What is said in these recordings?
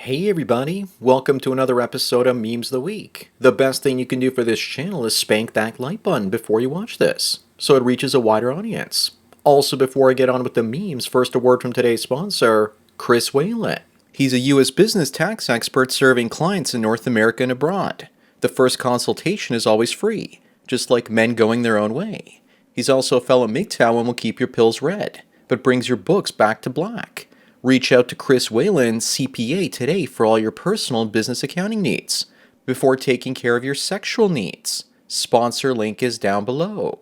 Hey everybody, welcome to another episode of Memes of the Week. The best thing you can do for this channel is spank that like button before you watch this, so it reaches a wider audience. Also, before I get on with the memes, first a word from today's sponsor, Chris Whalen. He's a U.S. business tax expert serving clients in North America and abroad. The first consultation is always free, just like men going their own way. He's also a fellow MGTOW and will keep your pills red, but brings your books back to black. Reach out to Chris Whalen CPA today for all your personal and business accounting needs, before taking care of your sexual needs. Sponsor link is down below.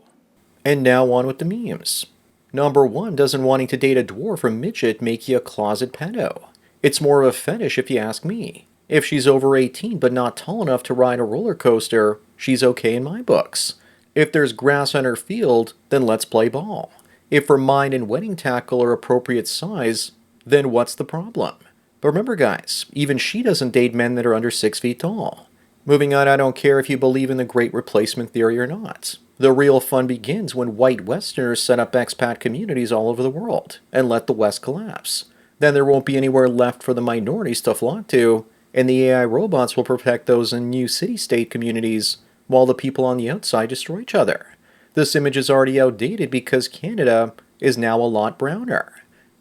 And now on with the memes. Number 1, doesn't wanting to date a dwarf or midget make you a closet pedo? It's more of a fetish if you ask me. If she's over 18 but not tall enough to ride a roller coaster, she's okay in my books. If there's grass on her field, then let's play ball. If her mind and wedding tackle are appropriate size, then what's the problem? But remember guys, even she doesn't date men that are under 6 feet tall. Moving on, I don't care if you believe in the great replacement theory or not. The real fun begins when white Westerners set up expat communities all over the world and let the West collapse. Then there won't be anywhere left for the minorities to flock to, and the AI robots will protect those in new city-state communities while the people on the outside destroy each other. This image is already outdated because Canada is now a lot browner.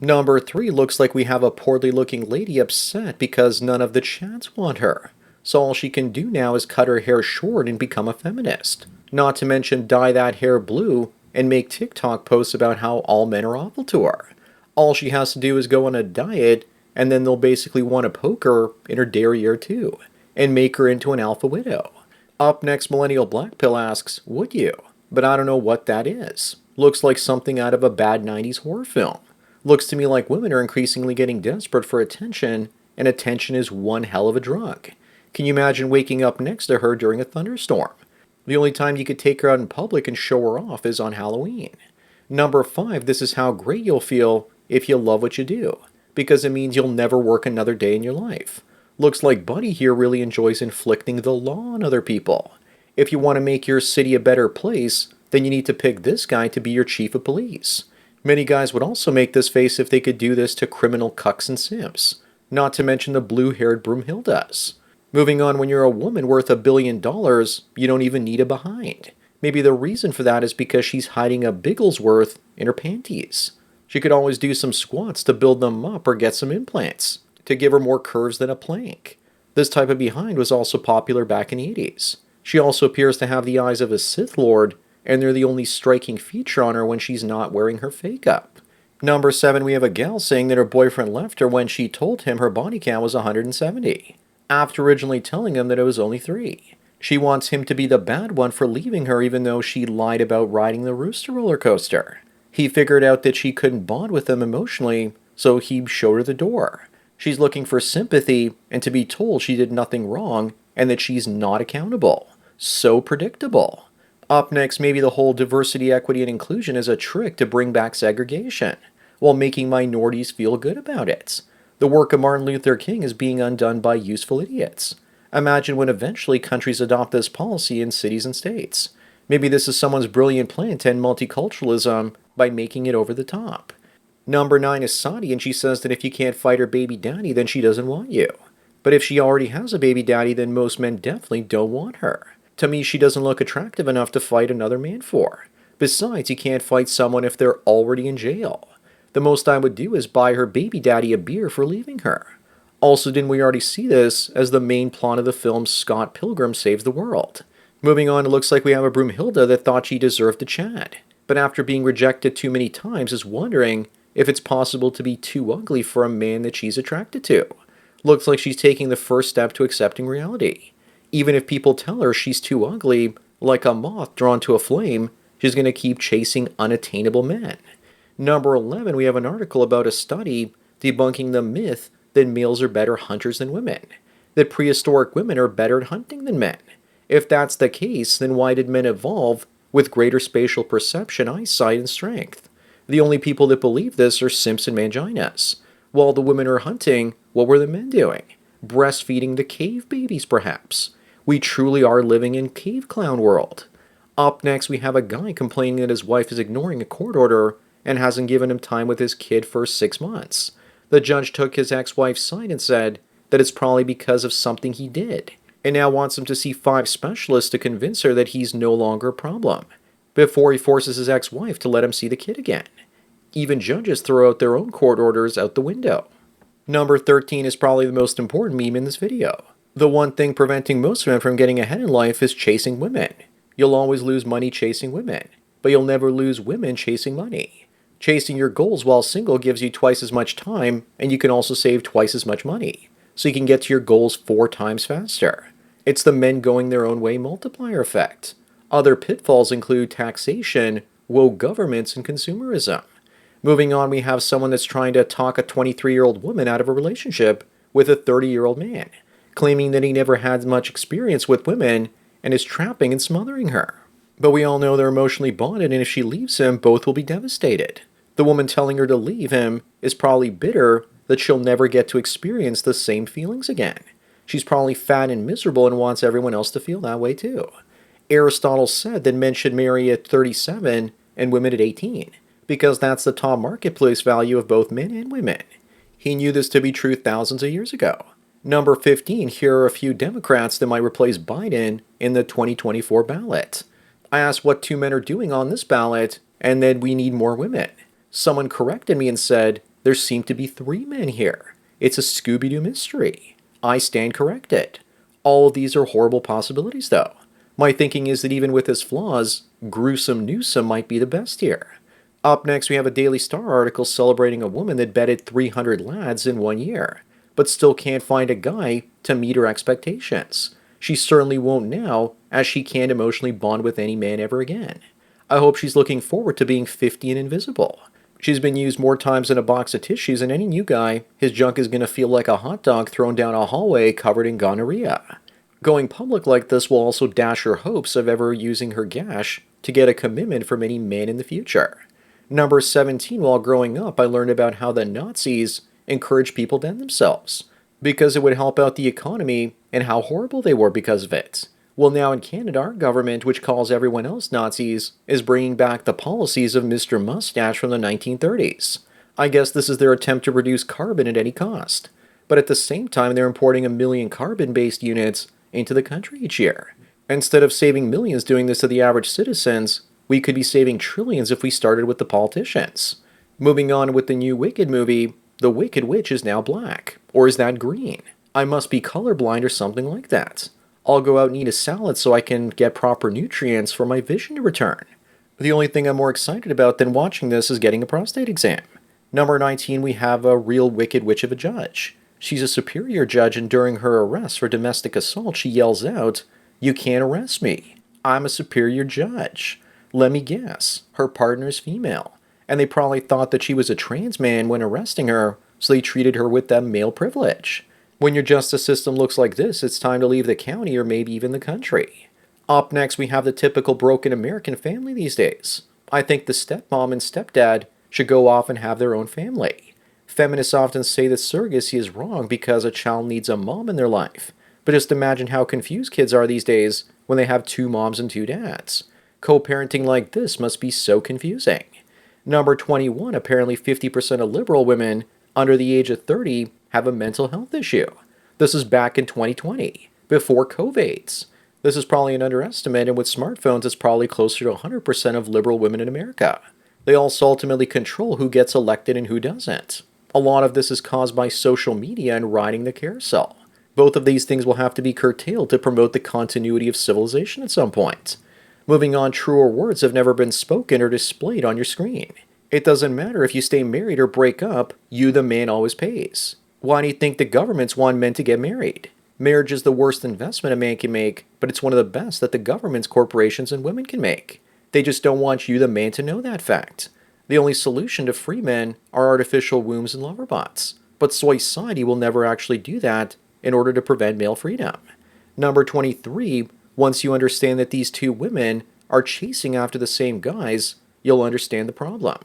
Number 3, looks like we have a poorly looking lady upset because none of the chats want her. So all she can do now is cut her hair short and become a feminist. Not to mention dye that hair blue and make TikTok posts about how all men are awful to her. All she has to do is go on a diet and then they'll basically want to poke her in her derriere too and make her into an alpha widow. Up next, Millennial Black Pill asks, would you? But I don't know what that is. Looks like something out of a bad 90s horror film. Looks to me like women are increasingly getting desperate for attention, and attention is one hell of a drug. Can you imagine waking up next to her during a thunderstorm? The only time you could take her out in public and show her off is on Halloween. Number 5, this is how great you'll feel if you love what you do, because it means you'll never work another day in your life. Looks like Buddy here really enjoys inflicting the law on other people. If you want to make your city a better place, then you need to pick this guy to be your chief of police. Many guys would also make this face if they could do this to criminal cucks and simps, not to mention the blue-haired Broomhildas. Moving on, when you're a woman worth $1 billion, you don't even need a behind. Maybe the reason for that is because she's hiding a Bigglesworth in her panties. She could always do some squats to build them up or get some implants to give her more curves than a plank. This type of behind was also popular back in the 80s. She also appears to have the eyes of a Sith Lord, and they're the only striking feature on her when she's not wearing her fake up. Number 7, we have a gal saying that her boyfriend left her when she told him her body count was 170, after originally telling him that it was only 3. She wants him to be the bad one for leaving her even though she lied about riding the Rooster roller coaster. He figured out that she couldn't bond with him emotionally, so he showed her the door. She's looking for sympathy and to be told she did nothing wrong and that she's not accountable. So predictable. Up next, maybe the whole diversity, equity, and inclusion is a trick to bring back segregation, while making minorities feel good about it. The work of Martin Luther King is being undone by useful idiots. Imagine when eventually countries adopt this policy in cities and states. Maybe this is someone's brilliant plan to end multiculturalism by making it over the top. Number 9 is Saudi, and she says that if you can't fight her baby daddy, then she doesn't want you. But if she already has a baby daddy, then most men definitely don't want her. To me, she doesn't look attractive enough to fight another man for. Besides, you can't fight someone if they're already in jail. The most I would do is buy her baby daddy a beer for leaving her. Also, didn't we already see this as the main plot of the film Scott Pilgrim Saves the World? Moving on, it looks like we have a Broomhilda that thought she deserved a Chad, but after being rejected too many times is wondering if it's possible to be too ugly for a man that she's attracted to. Looks like she's taking the first step to accepting reality. Even if people tell her she's too ugly, like a moth drawn to a flame, she's going to keep chasing unattainable men. Number 11, we have an article about a study debunking the myth that males are better hunters than women, that prehistoric women are better at hunting than men. If that's the case, then why did men evolve with greater spatial perception, eyesight, and strength? The only people that believe this are simps and manginas. While the women are hunting, what were the men doing? Breastfeeding the cave babies, perhaps. We truly are living in cave clown world. Up next, we have a guy complaining that his wife is ignoring a court order and hasn't given him time with his kid for 6 months. The judge took his ex-wife's side and said, that it's probably because of something he did, and now wants him to see 5 specialists to convince her that he's no longer a problem, before he forces his ex-wife to let him see the kid again. Even judges throw out their own court orders out the window. Number 13 is probably the most important meme in this video. The one thing preventing most men from getting ahead in life is chasing women. You'll always lose money chasing women, but you'll never lose women chasing money. Chasing your goals while single gives you twice as much time, and you can also save twice as much money, so you can get to your goals 4 times faster. It's the men going their own way multiplier effect. Other pitfalls include taxation, woke governments, and consumerism. Moving on, we have someone that's trying to talk a 23-year-old woman out of a relationship with a 30-year-old man, claiming that he never had much experience with women and is trapping and smothering her. But we all know they're emotionally bonded, and if she leaves him, both will be devastated. The woman telling her to leave him is probably bitter that she'll never get to experience the same feelings again. She's probably fat and miserable and wants everyone else to feel that way too. Aristotle said that men should marry at 37 and women at 18, because that's the top marketplace value of both men and women. He knew this to be true thousands of years ago. Number 15, here are a few Democrats that might replace Biden in the 2024 ballot. I asked what 2 men are doing on this ballot, and then we need more women. Someone corrected me and said, there seem to be 3 men here. It's a Scooby-Doo mystery. I stand corrected. All of these are horrible possibilities, though. My thinking is that even with his flaws, gruesome Newsom might be the best here. Up next, we have a Daily Star article celebrating a woman that bedded 300 lads in 1 year, but still can't find a guy to meet her expectations. She certainly won't now, as she can't emotionally bond with any man ever again. I hope she's looking forward to being 50 and invisible. She's been used more times in a box of tissues than any new guy. His junk is going to feel like a hot dog thrown down a hallway covered in gonorrhea. Going public like this will also dash her hopes of ever using her gash to get a commitment from any man in the future. Number 17, while growing up, I learned about how the Nazis encouraged people to end themselves because it would help out the economy and how horrible they were because of it. Well, now in Canada, our government, which calls everyone else Nazis, is bringing back the policies of Mr. Mustache from the 1930s. I guess this is their attempt to reduce carbon at any cost. But at the same time, they're importing 1 million carbon-based units into the country each year. Instead of saving millions doing this to the average citizens, we could be saving trillions if we started with the politicians. Moving on with the new Wicked movie, the Wicked Witch is now black. Or is that green? I must be colorblind or something like that. I'll go out and eat a salad so I can get proper nutrients for my vision to return. The only thing I'm more excited about than watching this is getting a prostate exam. Number 19, we have a real Wicked Witch of a judge. She's a superior judge, and during her arrest for domestic assault, she yells out, "You can't arrest me. I'm a superior judge." Let me guess, her partner is female, and they probably thought that she was a trans man when arresting her, so they treated her with that male privilege. When your justice system looks like this, it's time to leave the county or maybe even the country. Up next, we have the typical broken American family these days. I think the stepmom and stepdad should go off and have their own family. Feminists often say that surrogacy is wrong because a child needs a mom in their life. But just imagine how confused kids are these days when they have 2 moms and 2 dads. Co-parenting like this must be so confusing. Number 21, apparently 50% of liberal women under the age of 30 have a mental health issue. This is back in 2020, before COVID. This is probably an underestimate, and with smartphones, it's probably closer to 100% of liberal women in America. They also ultimately control who gets elected and who doesn't. A lot of this is caused by social media and riding the carousel. Both of these things will have to be curtailed to promote the continuity of civilization at some point. Moving on, truer words have never been spoken or displayed on your screen. It doesn't matter if you stay married or break up, you the man always pays. Why do you think the governments want men to get married? Marriage is the worst investment a man can make, but it's one of the best that the governments, corporations, and women can make. They just don't want you the man to know that fact. The only solution to free men are artificial wombs and lover bots. But society will never actually do that in order to prevent male freedom. Number 23, once you understand that these 2 women are chasing after the same guys, you'll understand the problem.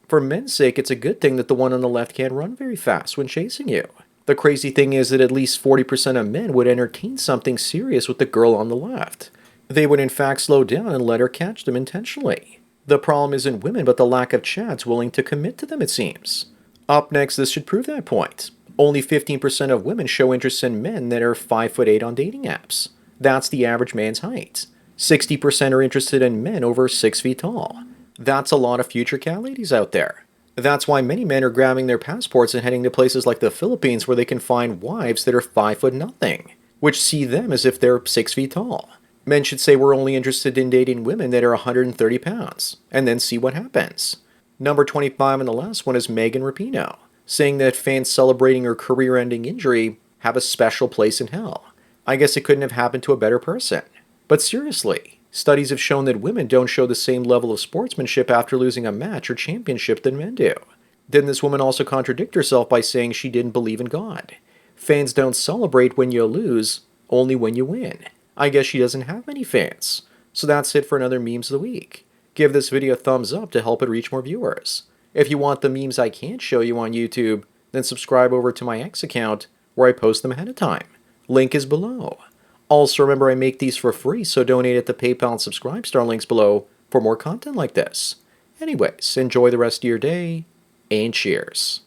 For men's sake, it's a good thing that the one on the left can't run very fast when chasing you. The crazy thing is that at least 40% of men would entertain something serious with the girl on the left. They would in fact slow down and let her catch them intentionally. The problem isn't women, but the lack of chads willing to commit to them, it seems. Up next, this should prove that point. Only 15% of women show interest in men that are 5'8" on dating apps. That's the average man's height. 60% are interested in men over 6 feet tall. That's a lot of future cat ladies out there. That's why many men are grabbing their passports and heading to places like the Philippines where they can find wives that are 5 foot nothing, which see them as if they're 6 feet tall. Men should say we're only interested in dating women that are 130 pounds, and then see what happens. Number 25 on the last one is Megan Rapinoe, saying that fans celebrating her career-ending injury have a special place in hell. I guess it couldn't have happened to a better person. But seriously, studies have shown that women don't show the same level of sportsmanship after losing a match or championship than men do. Didn't this woman also contradict herself by saying she didn't believe in God? Fans don't celebrate when you lose, only when you win. I guess she doesn't have many fans. So that's it for another Memes of the Week. Give this video a thumbs up to help it reach more viewers. If you want the memes I can't show you on YouTube, then subscribe over to my X account where I post them ahead of time. Link is below. Also remember I make these for free, so donate at the PayPal and Subscribestar links below for more content like this. Anyways, enjoy the rest of your day, and cheers.